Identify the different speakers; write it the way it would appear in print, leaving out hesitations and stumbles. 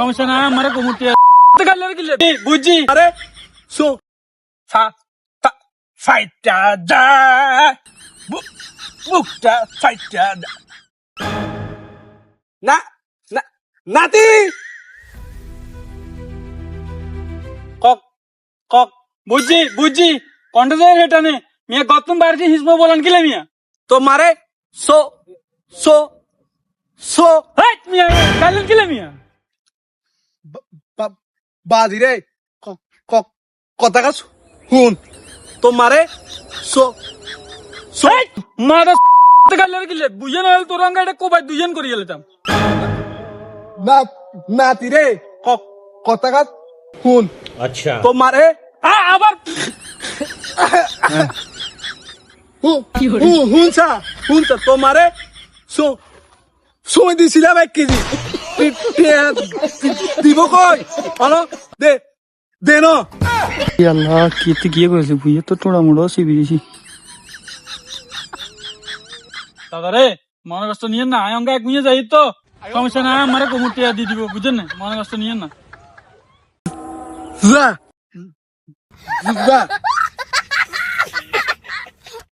Speaker 1: সমস্যা না আমার কমুটি বুঝছি
Speaker 2: আরে সো ফাইটটা দা বুকটা ফাইটটা না না নাতি
Speaker 1: কক কক বুঝছি কন্ট্রোল এটা নে মিয়া গতম বাড়ি হিসমো বলান কিলে মিয়া
Speaker 2: তোমারে সো সো সো
Speaker 1: হাই মিয়া গালেন কিলে মিয়া
Speaker 2: বাদি রে কথা কাজ হুন তোমারে সো সো
Speaker 1: হাই মারা গালেন কিলে বুঝে না তোর আঙ্গা এটা কোবাই দুজন করি গেলাম
Speaker 2: না নাতি রে কথা কাজ হুন
Speaker 3: अच्छा
Speaker 2: তোমারে
Speaker 1: আবার
Speaker 2: হুনছা তোমারে সো সময় দিছিলাম 1 কেজি দিব কই হলো দে দে ন
Speaker 1: আল্লাহ কি গিয়ে করেছে বুঝে তো টোড়া মোড়া সিবিছি দাদা রে মনে কষ্ট নিয়েন না আয়ঙ্গা এক নিয়ে যাই তো সমস্যা না আমার কমুটি দিয়ে দিব বুঝেন না মনে কষ্ট নিয়েন না
Speaker 2: যা যা